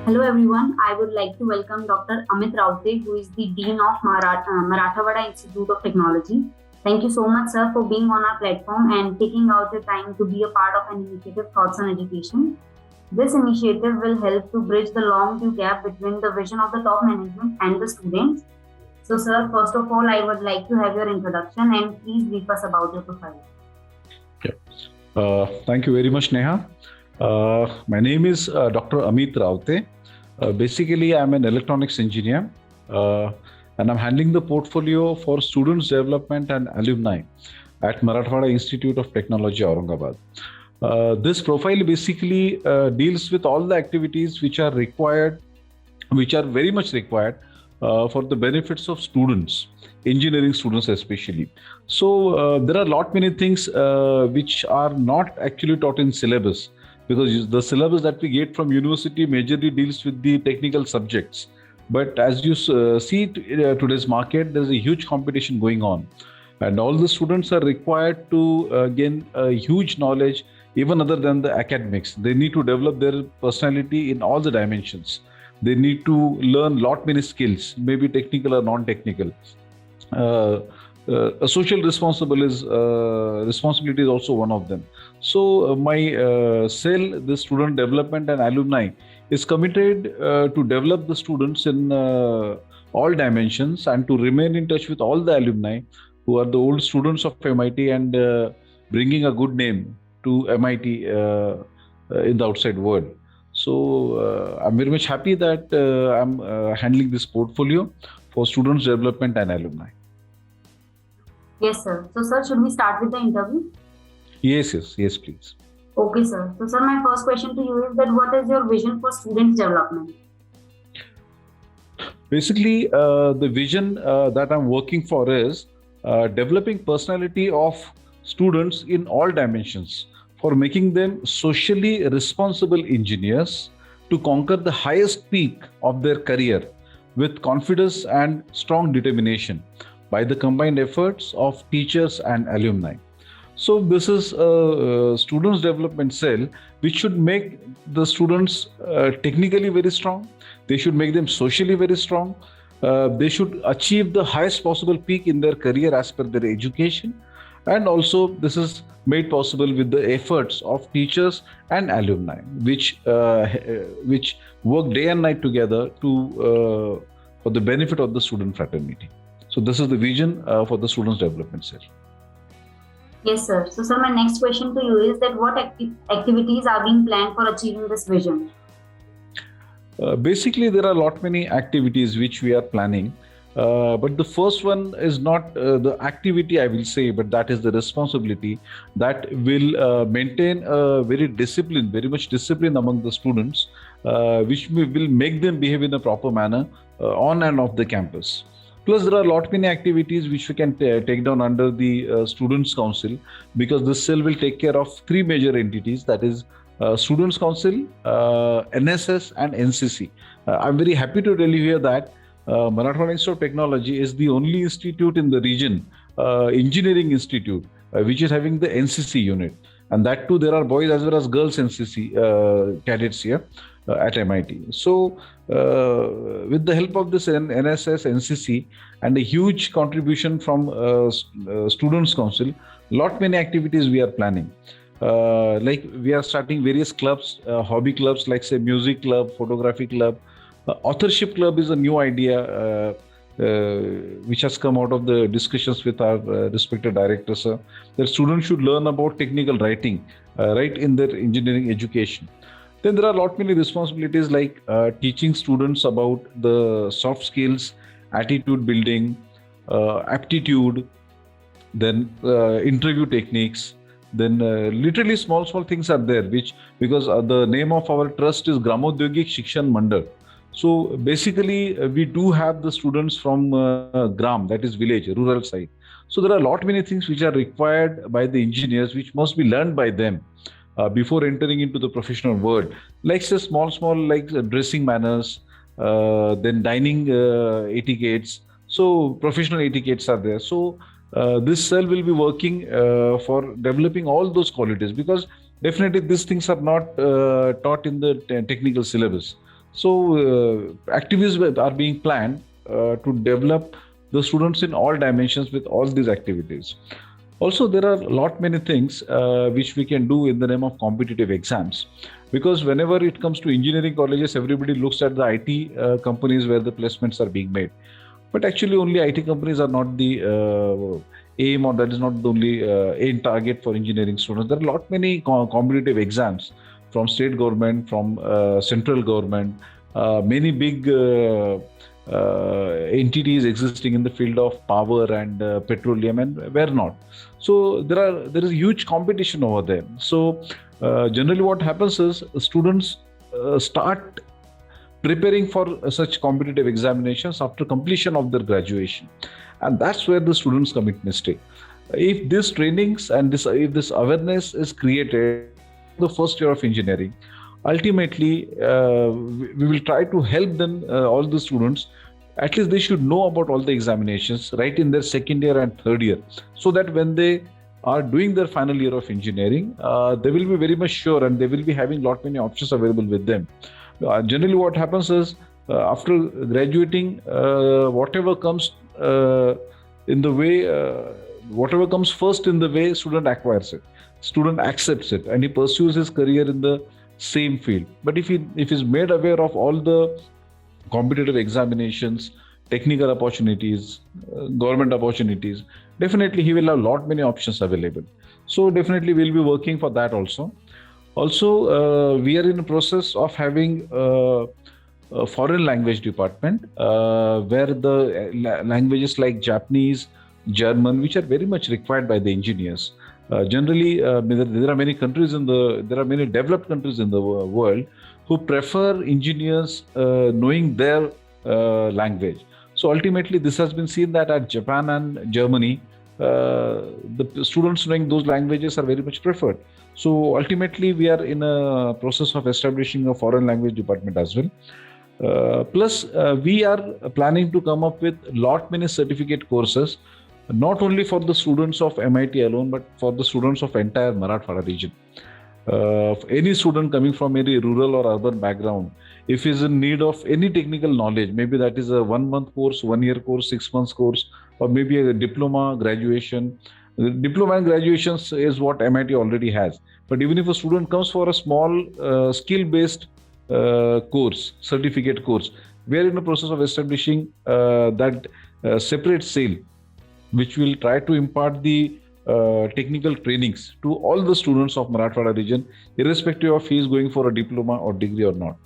Hello everyone, I would like to welcome Dr. Amit Raute, who is the Dean of Marathawada Institute of Technology. Thank you so much, sir, for being on our platform and taking out the time to be a part of an initiative Thoughts on Education. This initiative will help to bridge the long due gap between the vision of the top management and the students. So, sir, first of all, I would like to have your introduction and please brief us about your profile. Thank you very much, Neha. My name is Dr. Amit Raute. Basically, I'm an electronics engineer and I'm handling the portfolio for students development and alumni at Marathwada Institute of Technology, Aurangabad. This profile basically deals with all the activities which are required, which are very much required for the benefits of students, engineering students especially. So there are lot many things which are not actually taught in syllabus, because the syllabus that we get from university majorly deals with the technical subjects. But as you see today's market, there's a huge competition going on. And all the students are required to gain a huge knowledge, even other than the academics. They need to develop their personality in all the dimensions. They need to learn lot many skills, maybe technical or non-technical. A social responsibility is also one of them. So my cell, the student development and alumni, is committed to develop the students in all dimensions and to remain in touch with all the alumni who are the old students of MIT and bringing a good name to MIT in the outside world. So I'm very much happy that I'm handling this portfolio for students development and alumni. Yes, sir. So, sir, should we start with the interview? Yes, please. Okay, sir. So, sir, my first question to you is that what is your vision for students development? Basically, the vision that I'm working for is developing personality of students in all dimensions, for making them socially responsible engineers to conquer the highest peak of their career with confidence and strong determination by the combined efforts of teachers and alumni. So this is a students development cell which should make the students technically very strong. They should make them socially very strong. They should achieve the highest possible peak in their career as per their education. And also this is made possible with the efforts of teachers and alumni, which work day and night together to for the benefit of the student fraternity. So this is the vision for the students development cell. Yes, sir. So, sir, my next question to you is that what activities are being planned for achieving this vision? Basically, there are many activities which we are planning. But the first one is not the activity, I will say, but that is the responsibility that will maintain a very much discipline among the students, which will make them behave in a proper manner on and off the campus. Plus, there are many activities which we can take down under the Students' Council, because this cell will take care of three major entities, that is Students' Council, NSS and NCC. I'm very happy to tell you here that Marathwada Institute of Technology is the only institute in the region, engineering institute, which is having the NCC unit. And that too, there are boys as well as girls NCC cadets here at MIT. So with the help of this NSS, NCC and a huge contribution from Students' Council, many activities we are planning. Like we are starting various clubs, hobby clubs like say music club, photography club. Authorship club is a new idea which has come out of the discussions with our respected director, sir. That students should learn about technical writing right in their engineering education. Then there are many responsibilities like teaching students about the soft skills, attitude building, aptitude, then interview techniques. Then literally small things are there, which because the name of our trust is Gramodyogik Shikshan Mandal. So basically, we do have the students from Gram, that is village, rural side. So there are many things which are required by the engineers, which must be learned by them before entering into the professional world. Like say small like dressing manners, then dining etiquettes. So professional etiquettes are there. So this cell will be working for developing all those qualities, because definitely these things are not taught in the technical syllabus. So activities are being planned to develop the students in all dimensions with all these activities. Also, there are a lot many things which we can do in the name of competitive exams, because whenever it comes to engineering colleges, everybody looks at the IT companies where the placements are being made. But actually, only IT companies are not the aim, or that is not the only aim target for engineering students. There are a lot many competitive exams from state government, from central government, many big entities existing in the field of power and petroleum and where not. So there is huge competition over there. So generally what happens is students start preparing for such competitive examinations after completion of their graduation, and that's where the students commit mistake. If this trainings and if this awareness is created the first year of engineering, ultimately we will try to help them, all the students, at least they should know about all the examinations right in their second year and third year, so that when they are doing their final year of engineering, they will be very much sure and they will be having lot many options available with them. Generally what happens is after graduating, whatever comes in the way, whatever comes first in the way, student acquires it, student accepts it, and he pursues his career in the same field. But if he's made aware of all the competitive examinations, technical opportunities, government opportunities, definitely he will have lot many options available. So definitely we'll be working for that also. Also, we are in the process of having a foreign language department where the languages like Japanese, German, which are very much required by the engineers. Generally, there are many countries there are many developed countries in the world who prefer engineers knowing their language. So ultimately, this has been seen that at Japan and Germany, the students knowing those languages are very much preferred. So ultimately, we are in a process of establishing a foreign language department as well. Plus, we are planning to come up with lot many certificate courses, not only for the students of MIT alone, but for the students of entire Marathwada region. Any student coming from any rural or urban background, if he is in need of any technical knowledge, maybe that is a 1 month course, 1 year course, 6 months course, or maybe a diploma, graduation. Diploma and graduations is what MIT already has. But even if a student comes for a small skill-based course, certificate course, we are in the process of establishing that separate cell, which will try to impart the technical trainings to all the students of Marathwada region, irrespective of he is going for a diploma or degree or not.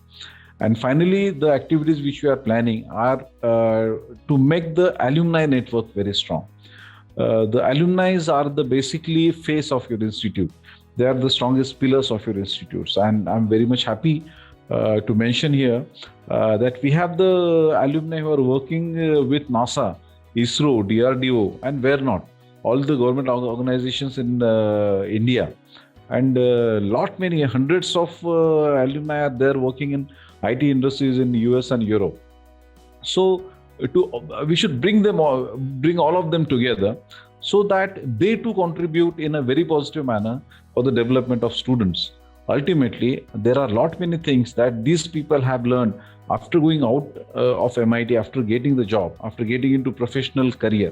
And finally, the activities which we are planning are to make the alumni network very strong. The alumni are the basically face of your institute. They are the strongest pillars of your institutes. And I'm very much happy to mention here that we have the alumni who are working with NASA, ISRO, DRDO, and where not, all the government organizations in India. And lot many hundreds of alumni are there working in IT industries in US and Europe. So we should bring all of them together so that they too contribute in a very positive manner for the development of students. Ultimately, there are lot many things that these people have learned after going out of MIT, after getting the job, after getting into professional career.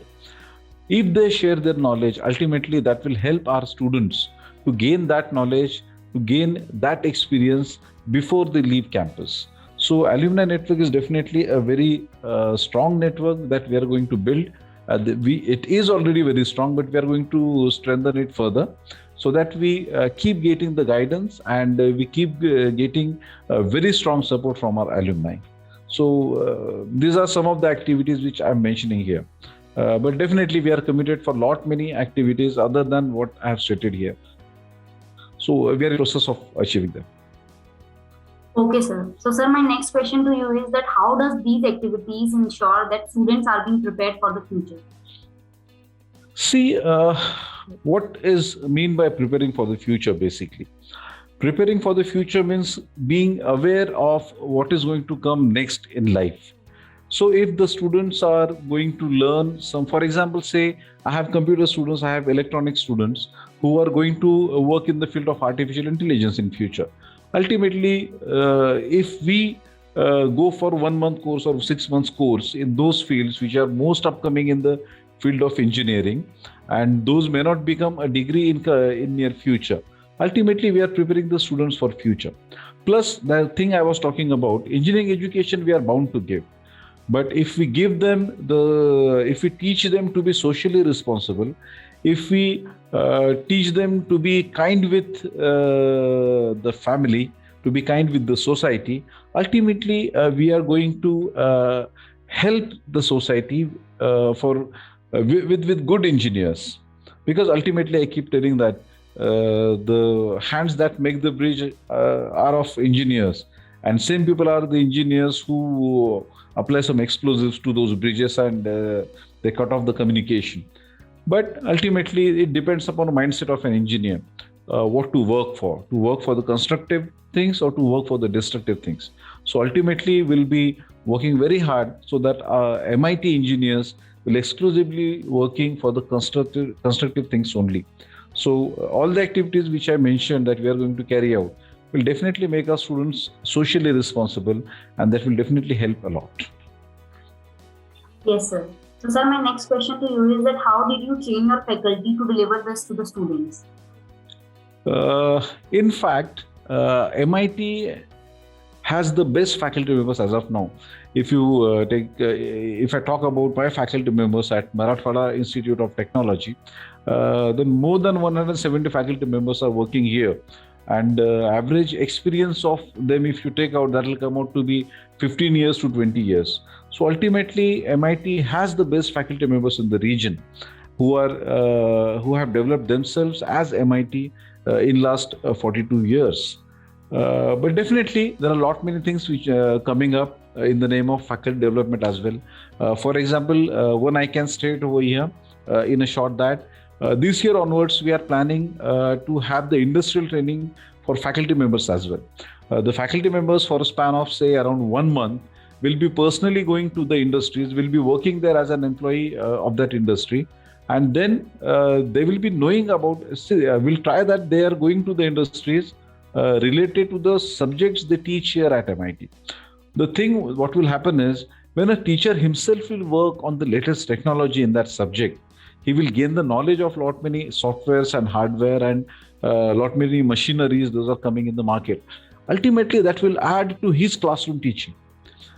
If they share their knowledge, ultimately that will help our students to gain that knowledge, to gain that experience before they leave campus. So alumni network is definitely a very strong network that we are going to build. It is already very strong, but we are going to strengthen it further so that we keep getting the guidance and we keep getting very strong support from our alumni. So these are some of the activities which I'm mentioning here. But definitely we are committed for lot many activities other than what I have stated here. So we are in the process of achieving them. Okay, sir. So, sir, my next question to you is that how does these activities ensure that students are being prepared for the future? See, what is mean by preparing for the future, basically? Preparing for the future means being aware of what is going to come next in life. So if the students are going to learn some, for example, say I have computer students, I have electronics students who are going to work in the field of artificial intelligence in future. Ultimately, if we go for 1 month course or 6 months course in those fields which are most upcoming in the field of engineering, and those may not become a degree in near future. Ultimately, we are preparing the students for future. Plus, the thing I was talking about, engineering education we are bound to give. But if we if we teach them to be socially responsible, if we teach them to be kind with the family, to be kind with the society, ultimately we are going to help the society with good engineers. Because ultimately, I keep telling that the hands that make the bridge are of engineers, and same people are the engineers who apply some explosives to those bridges and they cut off the communication. But ultimately, it depends upon the mindset of an engineer, what to work for the constructive things or to work for the destructive things. So ultimately, we'll be working very hard so that MIT engineers will exclusively working for the constructive things only. So all the activities which I mentioned that we are going to carry out will definitely make our students socially responsible, and that will definitely help a lot. Yes, sir. So, sir, my next question to you is that how did you train your faculty to deliver this to the students? In fact, MIT has the best faculty members as of now. If you if I talk about my faculty members at Marathwada Institute of Technology, then more than 170 faculty members are working here. And average experience of them, if you take out, that will come out to be 15 years to 20 years. So ultimately, MIT has the best faculty members in the region who have developed themselves as MIT in last 42 years. But definitely, there are a lot many things which are coming up in the name of faculty development as well. For example, one I can state over here in a short that this year onwards, we are planning to have the industrial training for faculty members as well. The faculty members, for a span of say around 1 month, will be personally going to the industries, will be working there as an employee of that industry. And then they will be knowing about, we'll try that they are going to the industries related to the subjects they teach here at MIT. The thing, what will happen is, when a teacher himself will work on the latest technology in that subject, he will gain the knowledge of lot many softwares and hardware and lot many machineries those are coming in the market. Ultimately, that will add to his classroom teaching.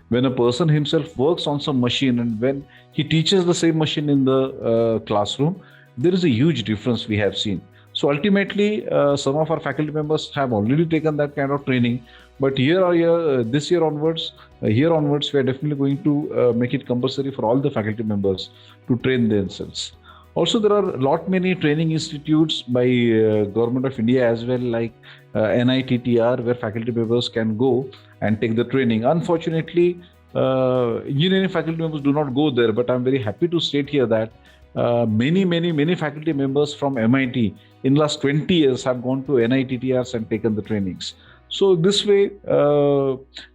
When a person himself works on some machine and when he teaches the same machine in the classroom, there is a huge difference we have seen. So ultimately, some of our faculty members have already taken that kind of training. But this year onwards, we are definitely going to make it compulsory for all the faculty members to train themselves. Also, there are a lot many training institutes by Government of India as well, like NITTR, where faculty members can go and take the training. Unfortunately, engineering faculty members do not go there, but I'm very happy to state here that many faculty members from MIT in last 20 years have gone to NITTRs and taken the trainings. So this way,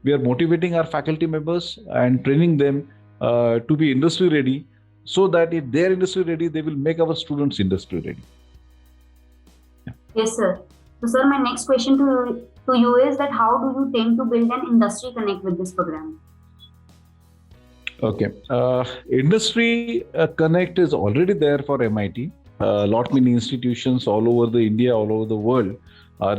we are motivating our faculty members and training them to be industry ready, so that if they're industry ready, they will make our students industry ready. Yeah. Yes, sir. So, sir, my next question to you is that how do you tend to build an industry connect with this program? Okay. Industry connect is already there for MIT. Lot many institutions all over the India, all over the world are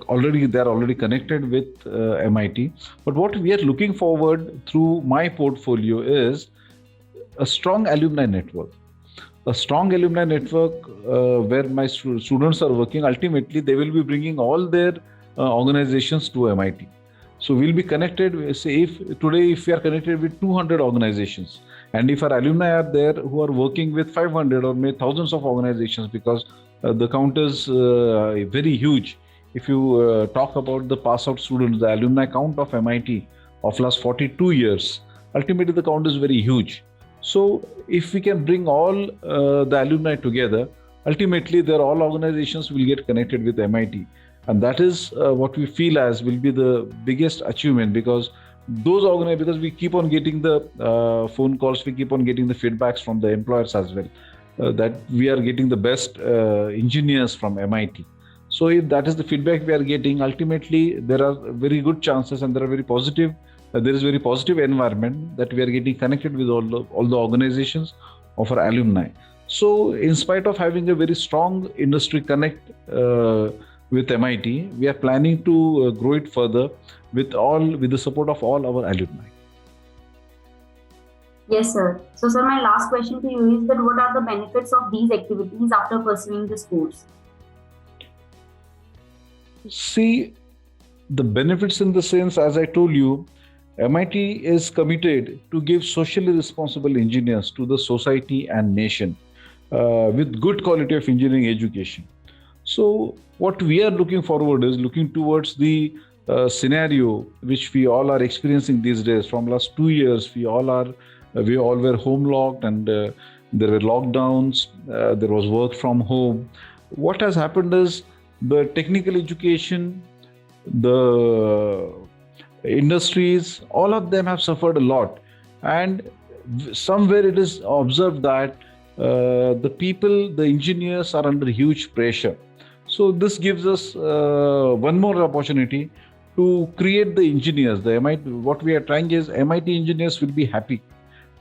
already connected with MIT. But what we are looking forward through my portfolio is a strong alumni network. A strong alumni network where my students are working. Ultimately, they will be bringing all their organizations to MIT. So we'll be connected. Say if we are connected with 200 organizations, and if our alumni are there who are working with 500 or maybe thousands of organizations, because the count is very huge. If you talk about the pass out students, the alumni count of MIT of last 42 years, ultimately the count is very huge. So if we can bring all the alumni together, ultimately all organizations will get connected with MIT. And that is what we feel as will be the biggest achievement, because because we keep on getting the phone calls, we keep on getting the feedbacks from the employers as well, that we are getting the best engineers from MIT. So if that is the feedback we are getting, ultimately there are very good chances and there are very positive. There is very positive environment that we are getting connected with all the organizations of our alumni. So in spite of having a very strong industry connect with MIT, we are planning to grow it further with the support of all our alumni. Yes, sir. So, sir, my last question to you is that what are the benefits of these activities after pursuing this course? See, the benefits in the sense, as I told you, MIT is committed to give socially responsible engineers to the society and nation with good quality of engineering education. So what we are looking forward is looking towards the scenario which we all are experiencing these days. From last 2 years, we all were home locked and there were lockdowns. There was work from home. What has happened is the technical education, the industries, all of them have suffered a lot, and somewhere it is observed that the engineers are under huge pressure. So this gives us one more opportunity to create the engineers. What we are trying is MIT engineers will be happy,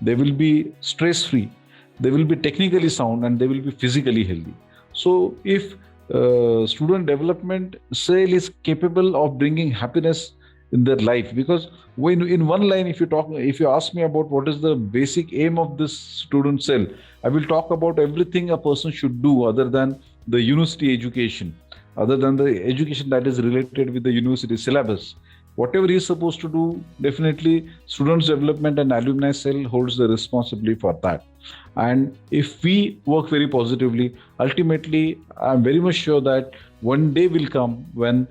they will be stress-free, they will be technically sound, and they will be physically healthy. So if student development cell is capable of bringing happiness in their life, because when in one line, if you ask me about what is the basic aim of this student cell, I will talk about everything a person should do other than the university education, other than the education that is related with the university syllabus. Whatever he is supposed to do, definitely students development and alumni cell holds the responsibility for that. And if we work very positively, ultimately I'm very much sure that one day will come when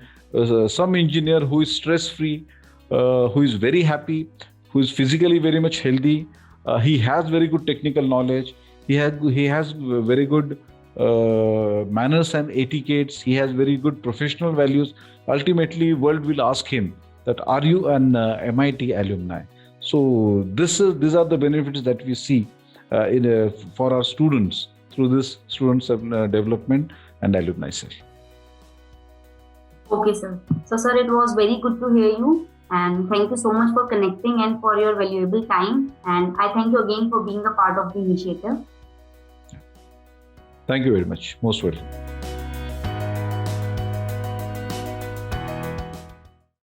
some engineer who is stress free, who is very happy, who is physically very much healthy, he has very good technical knowledge, he has very good manners and etiquettes, he has very good professional values. Ultimately world will ask him that, are you an MIT alumni? So these are the benefits that we see for our students through this students development and alumni cell. Okay, sir. So, sir, it was very good to hear you, and thank you so much for connecting and for your valuable time. And I thank you again for being a part of the initiative. Thank you very much. Most welcome.